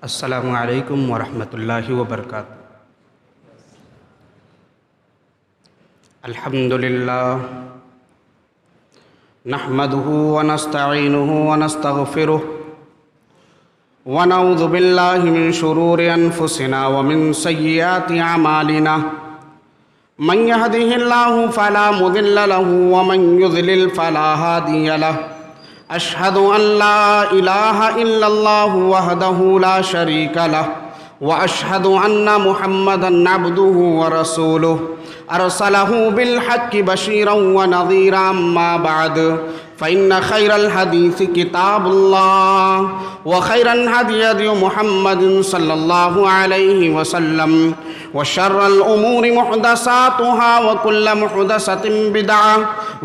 السلام علیکم ورحمۃ اللہ وبرکاتہ۔ الحمد للہ نحمده ونستعینه ونستغفره ونعوذ باللہ من شرور انفسنا ومن سیئات اعمالنا من يهده الله فلا مضل له ومن يضلل فلا هادي له أشهد أن لا إله إلا الله وحده لا شريك له وأشهد أن محمدًا عبده ورسوله أرسله بالحق بشيرا ونذيرا أما بعد فإن خير الحديث كتاب الله وخير الهدي هدي محمد صلى الله عليه وسلم وشر الأمور محدثاتها وكل محدثة بدعة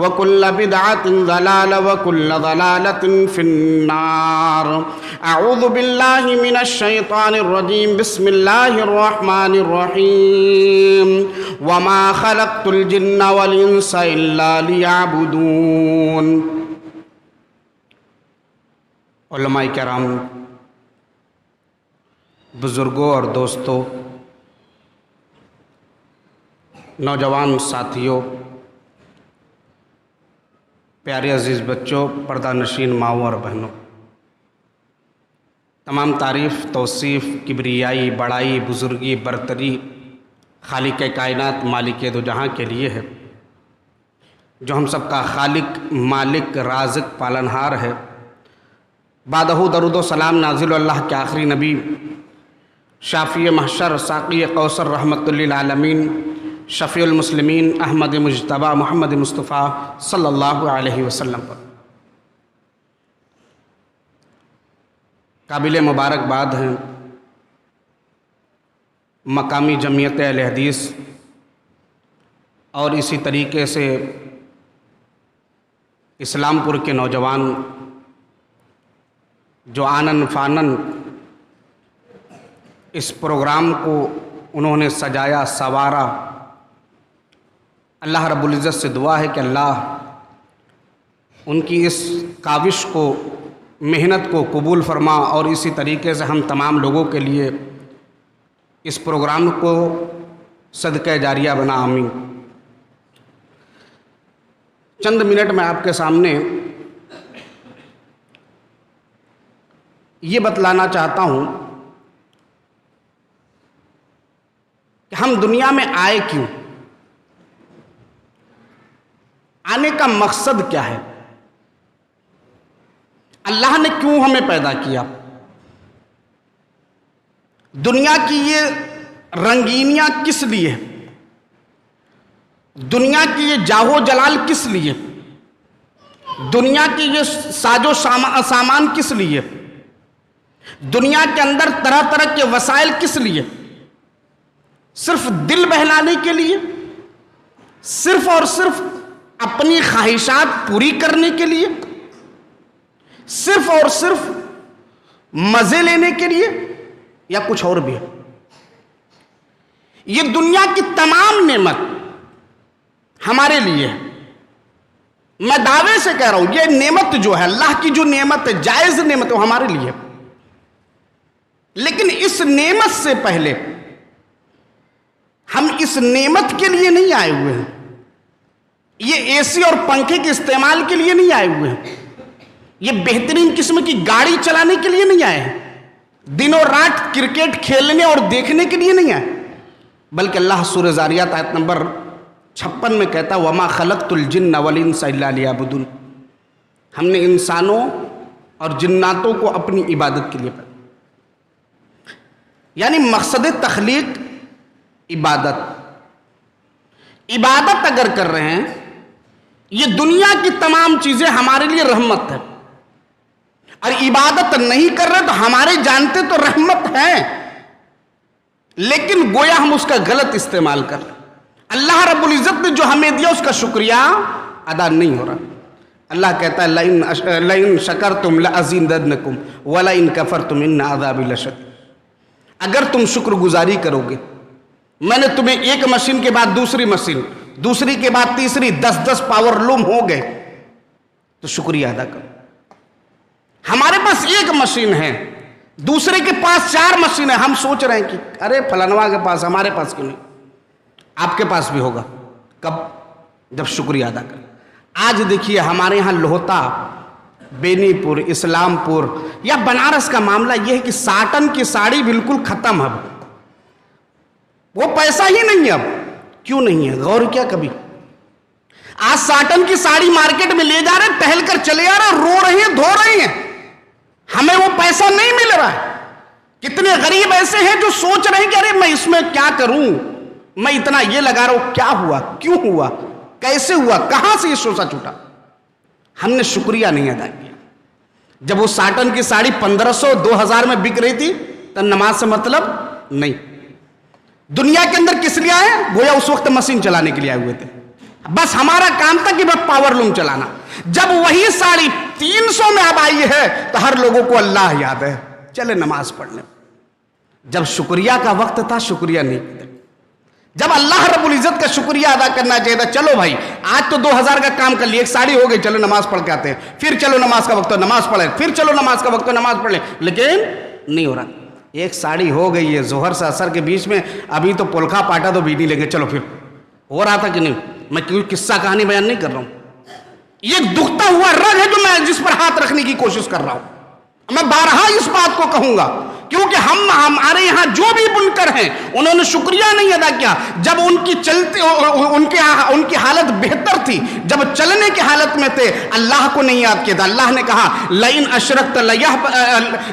وكل بدعة ضلالة وكل ضلالة في النار. أعوذ بالله من الشيطان الرجيم. بسم الله الرحمن الرحيم. وما خلقت الجن والإنس إلا ليعبدون. علماء کرام، بزرگوں اور دوستوں، نوجوان ساتھیوں، پیارے عزیز بچوں، پردہ نشین ماؤں اور بہنوں، تمام تعریف، توصیف، کبریائی، بڑائی، بزرگی، برتری خالق کائنات، مالک دو جہاں کے لیے ہے، جو ہم سب کا خالق، مالک، رازق، پالنہار ہے۔ بعدہ درود و سلام نازل اللہ کے آخری نبی، شافی محشر، ساقی کوثر، رحمت للعالمین، شفیع المسلمین، احمد مجتبیٰ، محمد مصطفیٰ صلی اللہ علیہ وسلم پر قابل مبارکباد ہیں مقامی جمعیت اہل حدیث اور اسی طریقے سے اسلام پور کے نوجوان جو آنن فانن اس پروگرام کو انہوں نے سجایا، سنوارا۔ اللہ رب العزت سے دعا ہے کہ اللہ ان کی اس کاوش کو، محنت کو قبول فرما، اور اسی طریقے سے ہم تمام لوگوں کے لیے اس پروگرام کو صدقہ جاریہ بنا، آمین۔ چند منٹ میں آپ کے سامنے یہ بتلانا چاہتا ہوں کہ ہم دنیا میں آئے کیوں، آنے کا مقصد کیا ہے، اللہ نے کیوں ہمیں پیدا کیا، دنیا کی یہ رنگینیاں کس لیے، دنیا کی یہ جاہ و جلال کس لیے، دنیا کی یہ ساز و سامان کس لیے، دنیا کے اندر طرح طرح کے وسائل کس لیے، صرف دل بہلانے کے لیے، صرف اور صرف اپنی خواہشات پوری کرنے کے لیے، صرف اور صرف مزے لینے کے لیے، یا کچھ اور بھی ہے؟ یہ دنیا کی تمام نعمت ہمارے لیے ہے۔ میں دعوے سے کہہ رہا ہوں، یہ نعمت جو ہے، اللہ کی جو نعمت ہے، جائز نعمت ہے، وہ ہمارے لیے ہے۔ لیکن اس نعمت سے پہلے ہم اس نعمت کے لیے نہیں آئے ہوئے ہیں، یہ اے سی اور پنکھے کے استعمال کے لیے نہیں آئے ہوئے ہیں، یہ بہترین قسم کی گاڑی چلانے کے لیے نہیں آئے ہیں، دن اور رات کرکٹ کھیلنے اور دیکھنے کے لیے نہیں آئے، بلکہ اللہ سورہ زاریات آیت نمبر 56 میں کہتا ہے وَمَا خَلَقْتُ الْجِنَّ وَالْإِنسَ إِلَّا لِيَعْبُدُونِ۔ ہم نے انسانوں اور جناتوں کو اپنی عبادت کے لیے پیدا، یعنی مقصد تخلیق عبادت۔ عبادت اگر کر رہے ہیں، یہ دنیا کی تمام چیزیں ہمارے لیے رحمت ہے، اور عبادت نہیں کر رہے تو ہمارے جانتے تو رحمت ہے، لیکن گویا ہم اس کا غلط استعمال کر رہے ہیں۔ اللہ رب العزت نے جو ہمیں دیا اس کا شکریہ ادا نہیں ہو رہا۔ اللہ کہتا ہے لَإِن شَكَرْتُمْ لَأَزِيدَنَّكُمْ وَلَإِن كَفَرْتُمْ إِنَّ عَذَابِي لَشَدِيدٌ۔ اگر تم شکر گزاری کرو گے، میں نے تمہیں ایک مشین کے بعد دوسری مشین، دوسری کے بعد تیسری، 10 پاور لوم ہو گئے، تو شکریہ ادا کرو۔ ہمارے پاس ایک مشین ہے، دوسرے کے پاس 4 مشینیں، ہم سوچ رہے ہیں کہ ارے فلانوا کے پاس، ہمارے پاس کیوں نہیں؟ آپ کے پاس بھی ہوگا، کب؟ جب شکریہ ادا کریں۔ آج دیکھیے ہمارے ہاں لوہتا، بینی پور، اسلام پور یا بنارس کا معاملہ یہ ہے کہ ساٹن کی ساڑی بالکل ختم ہے، وہ پیسہ ہی نہیں ہے اب۔ کیوں نہیں ہے؟ غور کیا کبھی؟ آج ساٹن کی ساڑی مارکیٹ میں لے جا رہے، ٹہل کر چلے آ رہے، رو رہے ہیں، دھو رہے ہیں، ہمیں وہ پیسہ نہیں مل رہا ہے۔ کتنے غریب ایسے ہیں جو سوچ رہے ہیں کہ ارے میں اس میں کیا کروں، میں اتنا یہ لگا رہا ہوں، کیا ہوا، کیوں ہوا، کیسے ہوا، کہاں سے یہ شوشہ چھوٹا؟ ہم نے شکریہ نہیں ادا کیا۔ جب وہ ساٹن کی ساڑی 1500 2000 میں بک رہی تھی تو نماز سے مطلب نہیں۔ دنیا کے اندر کس لیے آئے؟ گویا اس وقت مشین چلانے کے لیے آئے ہوئے تھے، بس ہمارا کام تھا کہ بس پاور لوم چلانا۔ جب وہی ساڑی 300 میں اب آئی ہے تو ہر لوگوں کو اللہ یاد ہے، چلے نماز پڑھنے۔ جب شکریہ کا وقت تھا شکریہ نہیں کیا۔ جب اللہ رب العزت کا شکریہ ادا کرنا چاہیے تھا، چلو بھائی آج تو 2000 کا کام کر لیے، ایک ساڑی ہو گئی، چلو نماز پڑھ کے آتے ہیں، پھر چلو نماز کا وقت ہو نماز پڑھیں، پھر چلو نماز کا وقت ہو نماز پڑھ لیں، لیکن نہیں ہو رہا۔ ایک ساڑی ہو گئی ہے ظہر سے عصر کے بیچ میں، ابھی تو پولکھا پاٹا تو بھی نہیں لیں گے، چلو پھر ہو رہا تھا کہ نہیں؟ میں کوئی قصہ کہانی بیان نہیں کر رہا ہوں، یہ دکھتا ہوا رگ ہے جو میں جس پر ہاتھ رکھنے کی کوشش کر رہا ہوں۔ میں بارہا اس بات کو کہوں گا کیونکہ ہمارے یہاں جو بھی بنکر ہیں انہوں نے شکریہ نہیں ادا کیا۔ جب ان کی حالت بہتر تھی، جب چلنے کی حالت میں تھے، اللہ کو نہیں یاد کیا تھا۔ اللہ نے کہا لئن اشرکت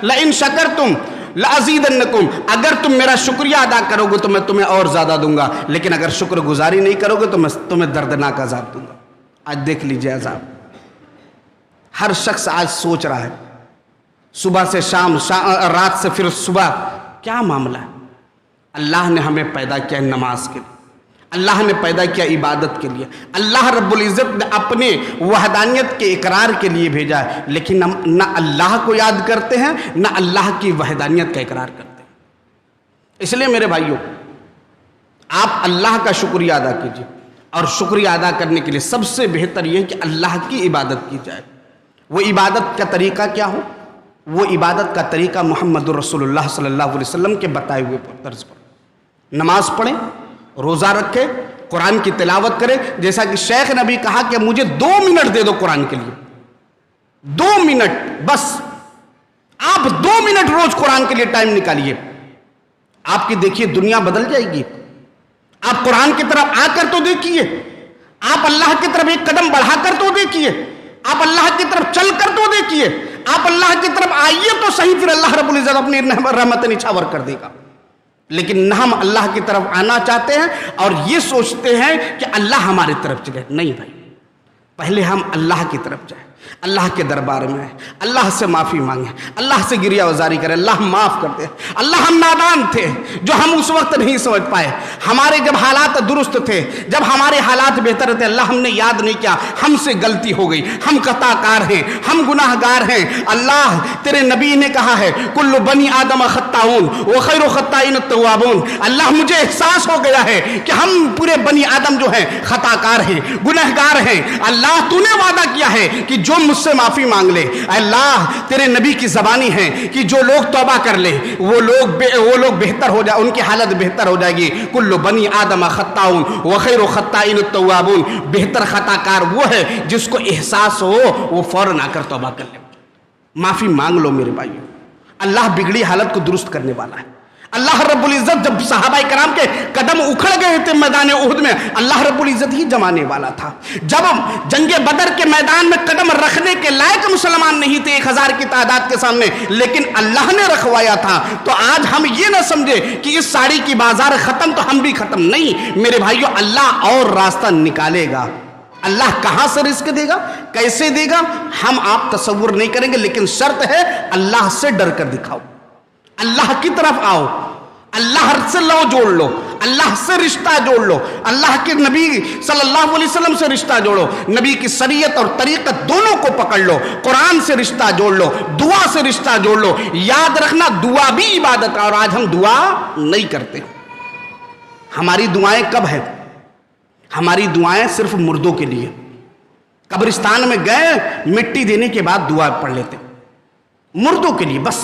لئن شکرتم لازیدنکم، اگر تم میرا شکریہ ادا کرو گے تو میں تمہیں اور زیادہ دوں گا، لیکن اگر شکر گزاری نہیں کرو گے تو میں تمہیں دردناک عذاب دوں گا۔ آج دیکھ لیجئے عذاب، ہر شخص آج سوچ رہا ہے، صبح سے شام، رات سے پھر صبح، کیا معاملہ ہے؟ اللہ نے ہمیں پیدا کیا نماز کے لیے، اللہ نے پیدا کیا عبادت کے لیے، اللہ رب العزت نے اپنے وحدانیت کے اقرار کے لیے بھیجا ہے، لیکن ہم نہ اللہ کو یاد کرتے ہیں نہ اللہ کی وحدانیت کا اقرار کرتے ہیں۔ اس لیے میرے بھائیوں، آپ اللہ کا شکریہ ادا کیجیے، اور شکریہ ادا کرنے کے لیے سب سے بہتر یہ ہے کہ اللہ کی عبادت کی جائے۔ وہ عبادت کا طریقہ کیا ہو؟ وہ عبادت کا طریقہ محمد رسول اللہ صلی اللہ علیہ وسلم کے بتائے ہوئے طرز پر نماز پڑھیں، روزہ رکھیں، قرآن کی تلاوت کریں۔ جیسا کہ شیخ نے بھی کہا کہ مجھے 2 منٹ دے دو قرآن کے لیے، 2 منٹ بس، آپ 2 منٹ روز قرآن کے لیے ٹائم نکالیے، آپ کی دیکھیے دنیا بدل جائے گی۔ آپ قرآن کی طرف آ کر تو دیکھیے، آپ اللہ کی طرف ایک قدم بڑھا کر تو دیکھیے، آپ اللہ کی طرف چل کر تو دیکھیے، آپ اللہ کی طرف آئیے تو صحیح، پھر اللہ رب العزت اپنی رحمت نچھاور کر دے گا۔ لیکن نہ ہم اللہ کی طرف آنا چاہتے ہیں اور یہ سوچتے ہیں کہ اللہ ہماری طرف چلے۔ نہیں بھائی، پہلے ہم اللہ کی طرف جائیں، اللہ کے دربار میں آئیں، اللہ سے معافی مانگیں، اللہ سے گریہ وزاری کریں، اللہ معاف کر دے۔ اللہ ہم نادان تھے جو ہم اس وقت نہیں سمجھ پائے، ہمارے جب حالات درست تھے، جب ہمارے حالات بہتر تھے، اللہ ہم نے یاد نہیں کیا، ہم سے غلطی ہو گئی، ہم خطا کار ہیں، ہم گناہ گار ہیں۔ اللہ تیرے نبی نے کہا ہے کل بنی آدم خطاؤن وخیر الخطائین التوابون۔ اللہ مجھے احساس ہو گیا ہے کہ ہم پورے بنی آدم جو ہیں خطا کار ہیں، گناہ گار ہیں۔ اللہ تو نے وعدہ کیا ہے کہ جو مجھ سے معافی مانگ لے، اللہ تیرے نبی کی زبانی ہے کہ جو لوگ توبہ کر لے وہ لوگ بہتر ہو جائے، ان کی حالت بہتر ہو جائے گی۔ کل بنی آدم خطاؤن وخیر الخطائین التوابون، بہتر خطا کار وہ ہے جس کو احساس ہو وہ فوراً آ کر توبہ کر لے، معافی مانگ لو میرے بھائیو۔ اللہ بگڑی حالت کو درست کرنے والا ہے۔ اللہ رب العزت جب صحابہ کرام کے قدم اکھڑ گئے تھے میدان احد میں، اللہ رب العزت ہی جمانے والا تھا۔ جب جنگ بدر کے میدان میں قدم رکھنے کے لائق مسلمان نہیں تھے 1000 کی تعداد کے سامنے، لیکن اللہ نے رکھوایا تھا۔ تو آج ہم یہ نہ سمجھے کہ اس ساڑی کی بازار ختم تو ہم بھی ختم، نہیں میرے بھائیو، اللہ اور راستہ نکالے گا۔ اللہ کہاں سے رزق دے گا، کیسے دے گا، ہم آپ تصور نہیں کریں گے، لیکن شرط ہے اللہ سے ڈر کر دکھاؤ، اللہ کی طرف آؤ، اللہ سے لو جوڑ لو، اللہ سے رشتہ جوڑ لو، اللہ کے نبی صلی اللہ علیہ وسلم سے رشتہ جوڑو، نبی کی شریعت اور طریقت دونوں کو پکڑ لو، قرآن سے رشتہ جوڑ لو، دعا سے رشتہ جوڑ لو۔ یاد رکھنا دعا بھی عبادت ہے، اور آج ہم دعا نہیں کرتے۔ ہماری دعائیں کب ہیں؟ ہماری دعائیں صرف مردوں کے لیے، قبرستان میں گئے مٹی دینے کے بعد دعا پڑھ لیتے، مردوں کے لیے بس۔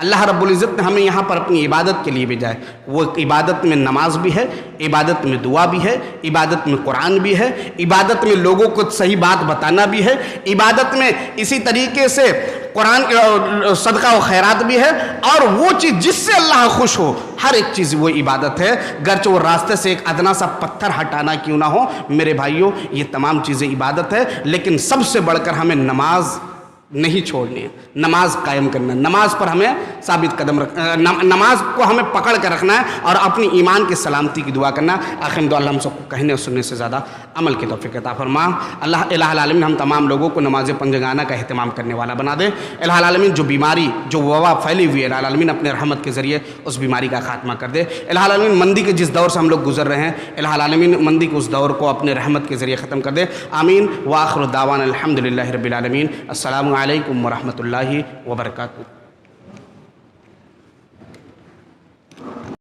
اللہ رب العزت نے ہمیں یہاں پر اپنی عبادت کے لیے بھیجا ہے. وہ عبادت میں نماز بھی ہے، عبادت میں دعا بھی ہے، عبادت میں قرآن بھی ہے، عبادت میں لوگوں کو صحیح بات بتانا بھی ہے، عبادت میں اسی طریقے سے قرآن صدقہ و خیرات بھی ہے، اور وہ چیز جس سے اللہ خوش ہو، ہر ایک چیز وہ عبادت ہے، گرچہ وہ راستے سے ایک ادنا سا پتھر ہٹانا کیوں نہ ہو. میرے بھائیوں، یہ تمام چیزیں عبادت ہے، لیکن سب سے بڑھ کر ہمیں نماز نہیں چھوڑنی ہے، نماز قائم کرنا ہے. نماز پر ہمیں ثابت قدم نماز کو ہمیں پکڑ کر رکھنا ہے اور اپنی ایمان کی سلامتی کی دعا کرنا ہے. آخر دعا اللہ ہم سب کو کہنے اور سننے سے زیادہ عمل کی توفیق عطا فرما. اللہ الہ العالمین ہم تمام لوگوں کو نماز پنجگانہ کا اہتمام کرنے والا بنا دے. الہ العالمین جو بیماری، جو وبا پھیلی ہوئی ہے، الہ العالمین اپنے رحمت کے ذریعے اس بیماری کا خاتمہ کر دے. الہ العالمین مندی کے جس دور سے ہم لوگ گزر رہے ہیں، الہ العالمین مندی کے اس دور کو اپنے رحمت کے ذریعے ختم کر دے. آمین. وآخر دعوانا الحمدللہ رب العالمین. السلام علیکم ورحمۃ اللہ وبرکاتہ.